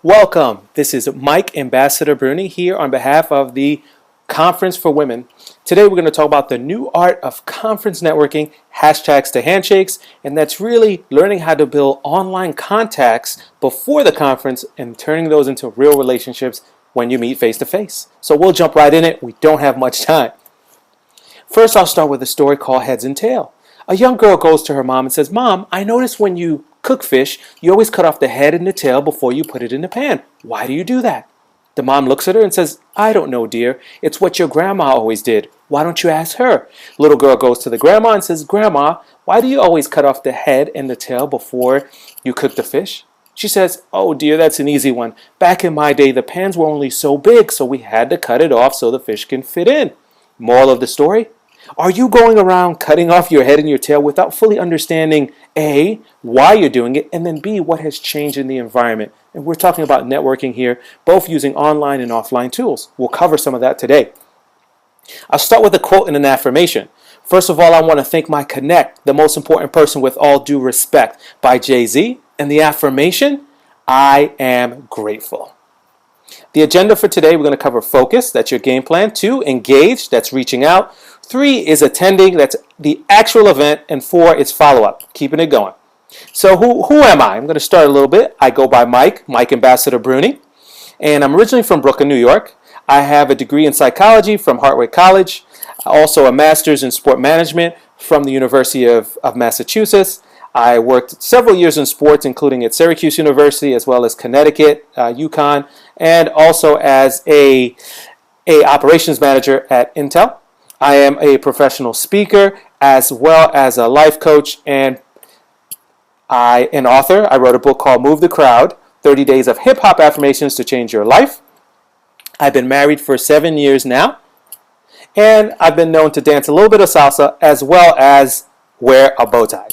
Welcome. This is Mike Ambassador Bruni here on behalf of the Conference for Women. Today we're going to talk about the new art of conference networking, hashtags to handshakes, and that's really learning how to build online contacts before the conference and turning those into real relationships when you meet face to face. So we'll jump right in it. We don't have much time. First, I'll start with a story called Heads and Tail. A young girl goes to her mom and says, "Mom, I noticed when you cook fish, you always cut off the head and the tail before you put it in the pan. Why do you do that?" The mom looks at her and says, "I don't know, dear. It's what your grandma always did. Why don't you ask her?" Little girl goes to the grandma and says, "Grandma, why do you always cut off the head and the tail before you cook the fish?" She says, "Oh dear, that's an easy one. Back in my day, the pans were only so big, so we had to cut it off so the fish can fit in." Moral of the story? Are you going around cutting off your head and your tail without fully understanding A, why you're doing it, and then B, what has changed in the environment? And we're talking about networking here, both using online and offline tools. We'll cover some of that today. I'll start with a quote and an affirmation. First of all, I want to thank my connect, the most important person with all due respect, by Jay-Z. And the affirmation, I am grateful. The agenda for today, we're going to cover focus, that's your game plan. 2, engage, that's reaching out. 3 is attending, that's the actual event. And 4 is follow-up, keeping it going. So who am I? I'm going to start a little bit. I go by Mike Ambassador Bruni. And I'm originally from Brooklyn, New York. I have a degree in psychology from Hartwick College. Also a master's in sport management from the University of Massachusetts. I worked several years in sports, including at Syracuse University, as well as Connecticut, UConn, and also as a operations manager at Intel. I am a professional speaker, as well as a life coach and an author. I wrote a book called Move the Crowd, 30 Days of Hip Hop Affirmations to Change Your Life. I've been married for 7 years now, and I've been known to dance a little bit of salsa, as well as wear a bow tie.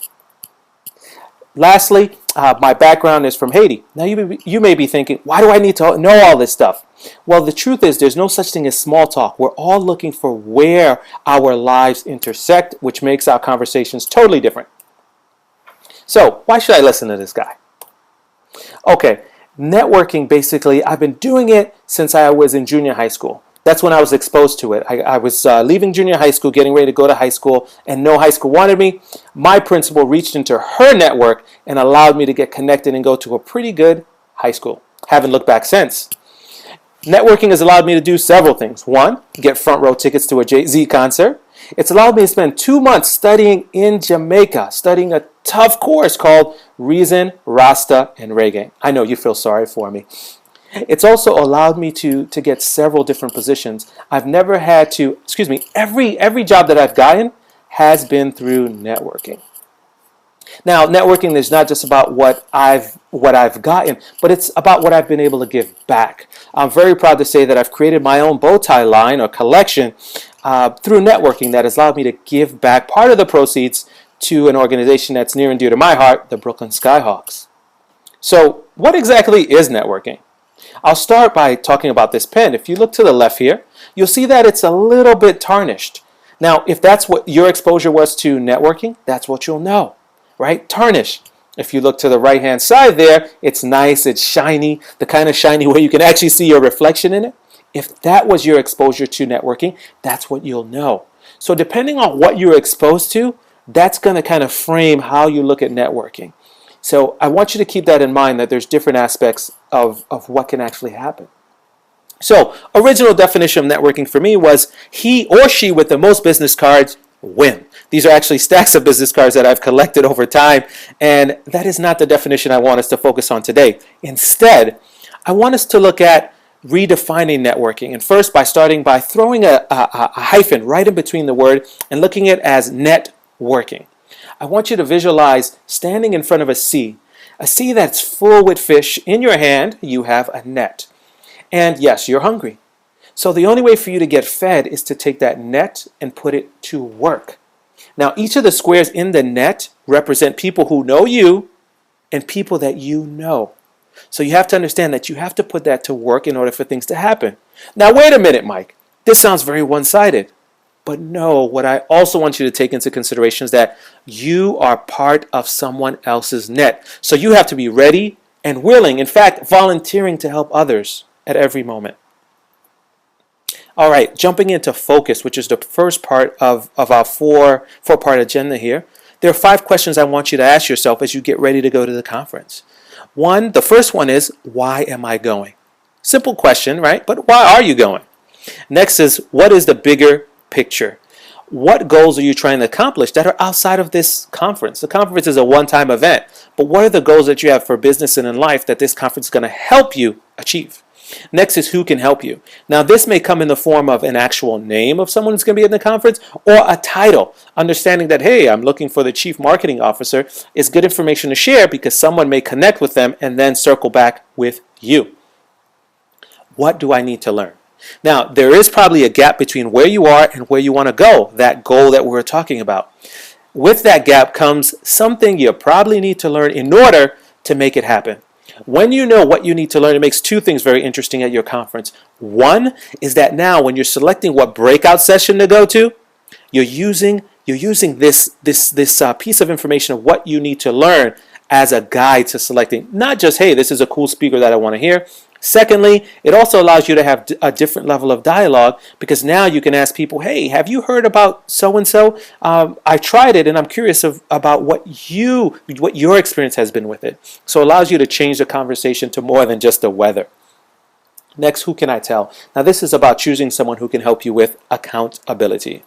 Lastly, my background is from Haiti. Now you may be thinking, why do I need to know all this stuff? Well, the truth is there's no such thing as small talk. We're all looking for where our lives intersect, which makes our conversations totally different. So why should I listen to this guy? Okay, networking, basically, I've been doing it since I was in junior high school. That's when I was exposed to it. I was leaving junior high school, getting ready to go to high school, and no high school wanted me. My principal reached into her network and allowed me to get connected and go to a pretty good high school. Haven't looked back since. Networking has allowed me to do several things. 1, get front row tickets to a Jay-Z concert. It's allowed me to spend 2 months studying in Jamaica, studying a tough course called Reason, Rasta, and Reggae. I know you feel sorry for me. It's also allowed me to get several different positions. I've never had to, every job that I've gotten has been through networking. Now, networking is not just about what I've gotten, but it's about what I've been able to give back. I'm very proud to say that I've created my own bow tie line or collection through networking that has allowed me to give back part of the proceeds to an organization that's near and dear to my heart, the Brooklyn Skyhawks. So, what exactly is networking? I'll start by talking about this pen. If you look to the left here, you'll see that it's a little bit tarnished. Now, if that's what your exposure was to networking, that's what you'll know, right? Tarnish. If you look to the right-hand side there, it's nice, it's shiny, the kind of shiny where you can actually see your reflection in it. If that was your exposure to networking, that's what you'll know. So depending on what you're exposed to, that's going to kind of frame how you look at networking. So I want you to keep that in mind, that there's different aspects of what can actually happen. So original definition of networking for me was he or she with the most business cards win. These are actually stacks of business cards that I've collected over time, and that is not the definition I want us to focus on today. Instead, I want us to look at redefining networking, and first by starting by throwing a hyphen right in between the word and looking at it as networking. I want you to visualize standing in front of a sea that's full with fish. In your hand, you have a net. And yes, you're hungry. So the only way for you to get fed is to take that net and put it to work. Now, each of the squares in the net represent people who know you and people that you know. So you have to understand that you have to put that to work in order for things to happen. Now, wait a minute, Mike. This sounds very one-sided. But no, what I also want you to take into consideration is that you are part of someone else's net. So you have to be ready and willing, in fact, volunteering to help others at every moment. All right, jumping into focus, which is the first part of our four-part agenda here. There are 5 questions I want you to ask yourself as you get ready to go to the conference. The first one is, why am I going? Simple question, right? But why are you going? Next is, what is the bigger picture? What goals are you trying to accomplish that are outside of this conference? The conference is a one-time event, but what are the goals that you have for business and in life that this conference is going to help you achieve? Next is, who can help you? Now, this may come in the form of an actual name of someone who's going to be in the conference or a title. Understanding that, hey, I'm looking for the chief marketing officer is good information to share because someone may connect with them and then circle back with you. What do I need to learn? Now, there is probably a gap between where you are and where you want to go, that goal that we're talking about. With that gap comes something you probably need to learn in order to make it happen. When you know what you need to learn, it makes 2 things very interesting at your conference. One is that now when you're selecting what breakout session to go to, you're using this piece of information of what you need to learn as a guide to selecting, not just, hey, this is a cool speaker that I want to hear. Secondly, it also allows you to have a different level of dialogue because now you can ask people, hey, have you heard about so-and-so? I tried it and I'm curious about what your experience has been with it. So it allows you to change the conversation to more than just the weather. Next, who can I tell? Now this is about choosing someone who can help you with accountability.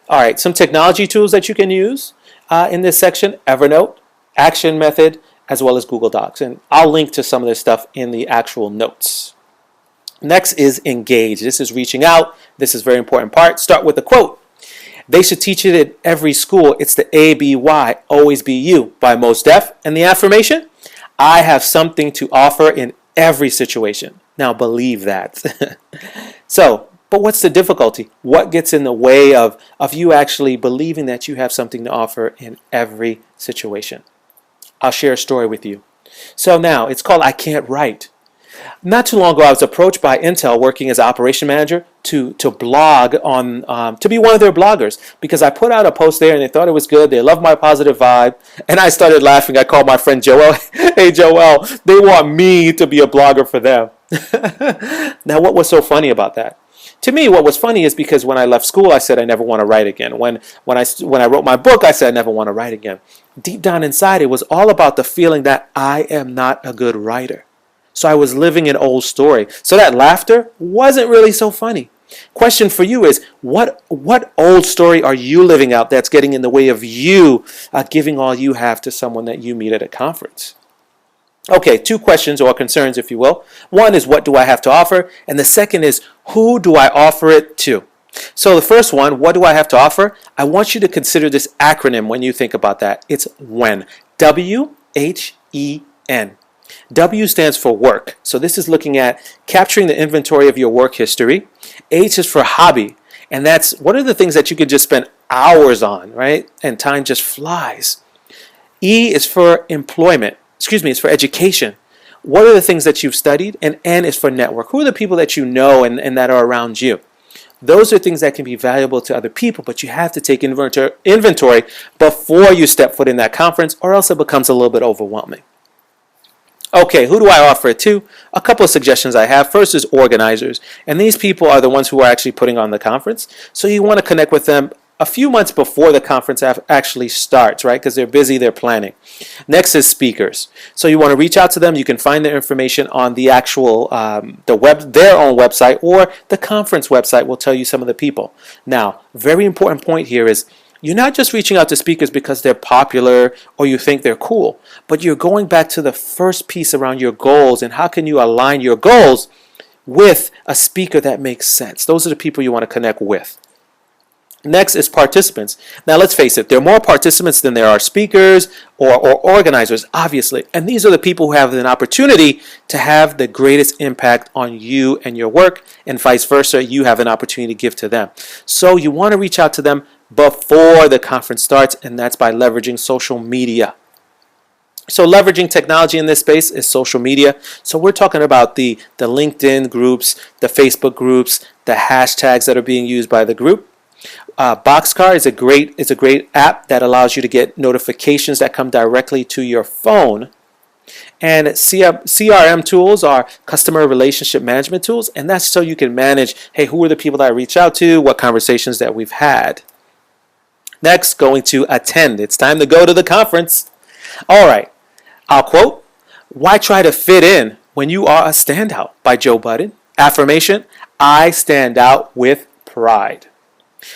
All right, some technology tools that you can use in this section: Evernote, Action Method, as well as Google Docs. And I'll link to some of this stuff in the actual notes. Next is engage. This is reaching out. This is a very important part. Start with a quote. They should teach it at every school. It's the ABY, always be you, by Mos Def. And the affirmation, I have something to offer in every situation. Now believe that. But what's the difficulty? What gets in the way of you actually believing that you have something to offer in every situation? I'll share a story with you. So now, it's called I Can't Write. Not too long ago, I was approached by Intel, working as an operation manager, to blog on, to be one of their bloggers, because I put out a post there and they thought it was good. They loved my positive vibe, and I started laughing. I called my friend Joel. Hey, Joel, they want me to be a blogger for them. Now, what was so funny about that? To me, what was funny is because when I left school, I said I never want to write again. When I wrote my book, I said I never want to write again. Deep down inside, it was all about the feeling that I am not a good writer. So I was living an old story. So that laughter wasn't really so funny. Question for you is, what old story are you living out that's getting in the way of you giving all you have to someone that you meet at a conference? Okay, 2 questions or concerns, if you will. One is, what do I have to offer? And the second is, who do I offer it to? So the first one, what do I have to offer? I want you to consider this acronym when you think about that. It's WHEN. W-H-E-N. W stands for work. So this is looking at capturing the inventory of your work history. H is for hobby. And that's what are the things that you could just spend hours on, right? And time just flies. E is for employment. It's for education. What are the things that you've studied? And N is for network. Who are the people that you know and that are around you? Those are things that can be valuable to other people, but you have to take inventory before you step foot in that conference, or else it becomes a little bit overwhelming. Okay, who do I offer it to? A couple of suggestions I have. First is organizers. And these people are the ones who are actually putting on the conference. So you want to connect with them a few months before the conference actually starts, right? Because they're busy, they're planning. Next is speakers. So you want to reach out to them. You can find their information on the actual, their own website, or the conference website will tell you some of the people. Now, very important point here is, you're not just reaching out to speakers because they're popular or you think they're cool, but you're going back to the first piece around your goals and how can you align your goals with a speaker that makes sense. Those are the people you want to connect with. Next is participants. Now let's face it, there are more participants than there are speakers or organizers, obviously. And these are the people who have an opportunity to have the greatest impact on you and your work, and vice versa, you have an opportunity to give to them. So you want to reach out to them before the conference starts, and that's by leveraging social media. So leveraging technology in this space is social media. So we're talking about the LinkedIn groups, the Facebook groups, the hashtags that are being used by the group. Boxcar is a great app that allows you to get notifications that come directly to your phone. And CRM tools are customer relationship management tools, and that's so you can manage, hey, who are the people that I reach out to, what conversations that we've had. Next, going to attend. It's time to go to the conference. All right, I'll quote, "Why try to fit in when you are a standout?" by Joe Budden. Affirmation, I stand out with pride.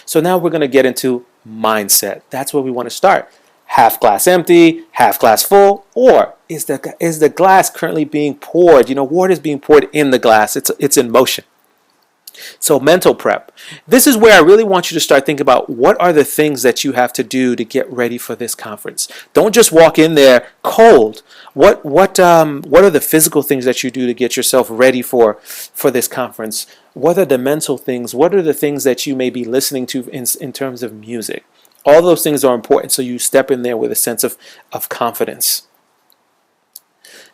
So now we're going to get into mindset. That's where we want to start. Half glass empty, half glass full, or is the glass currently being poured? Water is being poured in the glass. It's in motion. So mental prep. This is where I really want you to start thinking about what are the things that you have to do to get ready for this conference. Don't just walk in there cold. What are the physical things that you do to get yourself ready for this conference? What are the mental things? What are the things that you may be listening to in terms of music? All those things are important, so you step in there with a sense of confidence.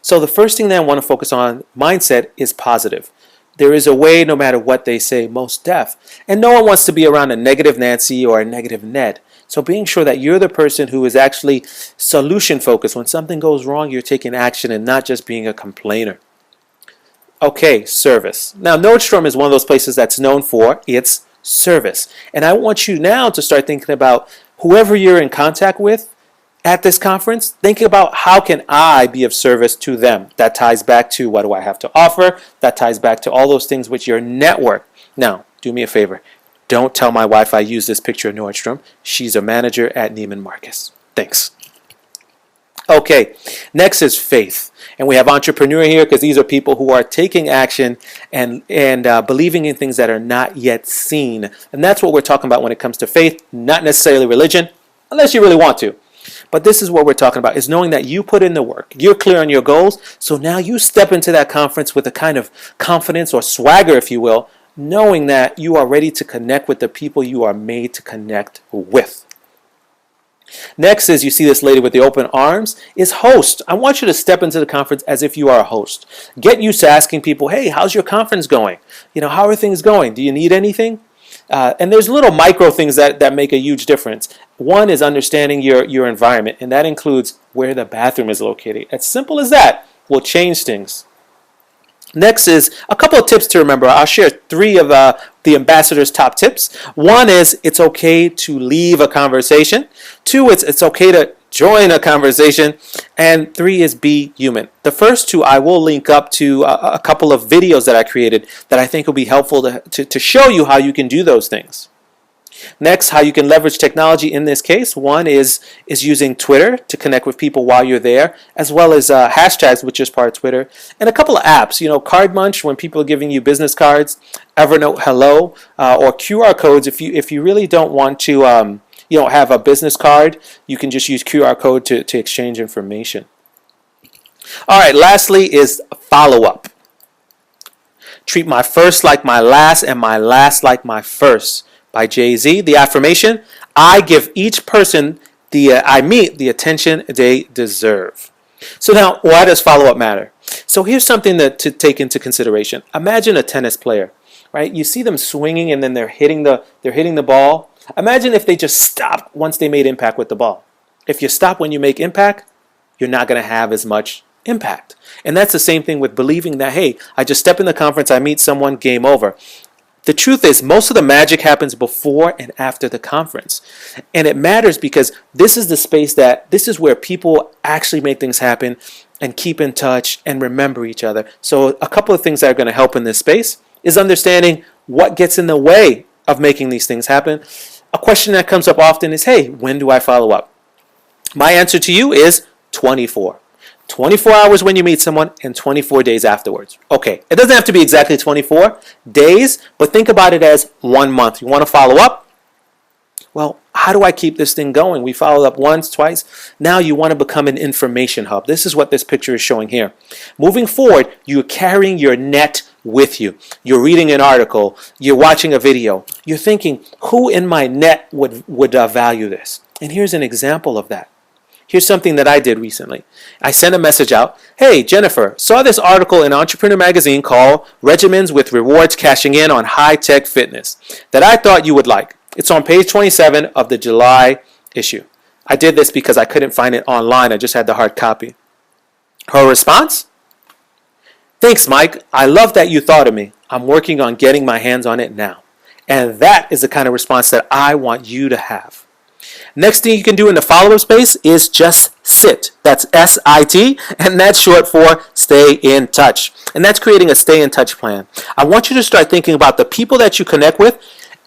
So the first thing that I want to focus on, mindset, is positive. There is a way, no matter what they say, most deaf. And no one wants to be around a negative Nancy or a negative Ned. So being sure that you're the person who is actually solution focused. When something goes wrong, you're taking action and not just being a complainer. Okay, service. Now, Nordstrom is one of those places that's known for its service. And I want you now to start thinking about whoever you're in contact with at this conference. Think about, how can I be of service to them? That ties back to, what do I have to offer? That ties back to all those things with your network. Now, do me a favor. Don't tell my wife I use this picture of Nordstrom. She's a manager at Neiman Marcus. Thanks. Okay, next is faith. And we have entrepreneur here because these are people who are taking action and believing in things that are not yet seen. And that's what we're talking about when it comes to faith, not necessarily religion, unless you really want to. But this is what we're talking about, is knowing that you put in the work. You're clear on your goals. So now you step into that conference with a kind of confidence or swagger, if you will, knowing that you are ready to connect with the people you are made to connect with. Next is, you see this lady with the open arms, is host. I want you to step into the conference as if you are a host. Get used to asking people, hey, how's your conference going? How are things going? Do you need anything? And there's little micro things that make a huge difference. One is understanding your environment, and that includes where the bathroom is located. As simple as that will change things. Next is a couple of tips to remember. I'll share 3 of the ambassador's top tips. One is, it's okay to leave a conversation. 2, it's okay to join a conversation. And 3 is, be human. The first 2 I will link up to a couple of videos that I created that I think will be helpful to show you how you can do those things. Next, how you can leverage technology in this case. One is using Twitter to connect with people while you're there, as well as hashtags, which is part of Twitter, and a couple of apps. Card Munch, when people are giving you business cards, Evernote Hello, or QR codes. If you really don't want to have a business card, you can just use QR code to exchange information. All right, lastly is follow-up. Treat my first like my last and my last like my first. By Jay-Z. The affirmation, I give each person I meet the attention they deserve. So now, why does follow-up matter? So here's something to take into consideration. Imagine a tennis player, right? You see them swinging and then they're hitting the ball. Imagine if they just stopped once they made impact with the ball. If you stop when you make impact, you're not going to have as much impact. And that's the same thing with believing that, hey, I just step in the conference, I meet someone, game over. The truth is, most of the magic happens before and after the conference. And it matters because this is the space this is where people actually make things happen and keep in touch and remember each other. So a couple of things that are going to help in this space is understanding what gets in the way of making these things happen. A question that comes up often is, hey, when do I follow up? My answer to you is 24. 24 hours when you meet someone and 24 days afterwards. Okay, it doesn't have to be exactly 24 days, but think about it as 1 month. You want to follow up? Well, how do I keep this thing going? We followed up once, twice. Now you want to become an information hub. This is what this picture is showing here. Moving forward, you're carrying your net with you. You're reading an article. You're watching a video. You're thinking, who in my net would value this? And here's an example of that. Here's something that I did recently. I sent a message out. Hey, Jennifer, saw this article in Entrepreneur Magazine called Regimens with Rewards Cashing In on High-Tech Fitness that I thought you would like. It's on page 27 of the July issue. I did this because I couldn't find it online. I just had the hard copy. Her response? Thanks, Mike. I love that you thought of me. I'm working on getting my hands on it now. And that is the kind of response that I want you to have. Next thing you can do in the follow-up space is just sit. That's S-I-T, and that's short for stay in touch. And that's creating a stay in touch plan. I want you to start thinking about the people that you connect with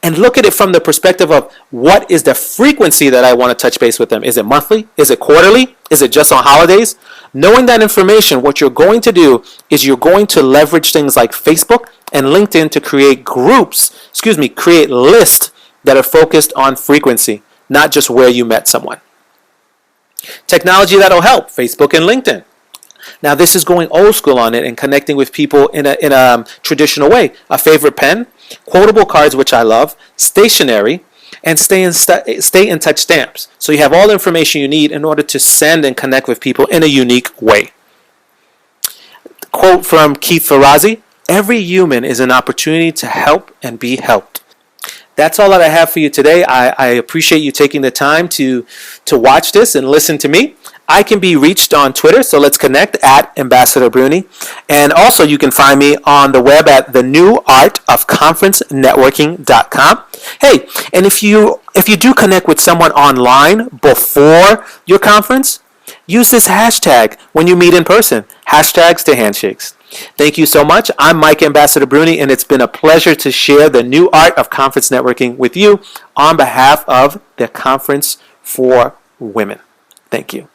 and look at it from the perspective of what is the frequency that I want to touch base with them. Is it monthly? Is it quarterly? Is it just on holidays? Knowing that information, what you're going to do is you're going to leverage things like Facebook and LinkedIn to create create lists that are focused on frequency, not just where you met someone. Technology that'll help, Facebook and LinkedIn. Now this is going old school on it and connecting with people in a traditional way. A favorite pen, quotable cards, which I love, stationery, and stay in touch stamps. So you have all the information you need in order to send and connect with people in a unique way. Quote from Keith Ferrazzi, every human is an opportunity to help and be helped. That's all that I have for you today. I appreciate you taking the time to watch this and listen to me. I can be reached on Twitter, so let's connect at Ambassador Bruni. And also you can find me on the web at thenewartofconferencenetworking.com. Hey, and if you do connect with someone online before your conference, use this hashtag when you meet in person. Hashtags to handshakes. Thank you so much. I'm Mike Ambassador Bruni, and it's been a pleasure to share the new art of conference networking with you on behalf of the Conference for Women. Thank you.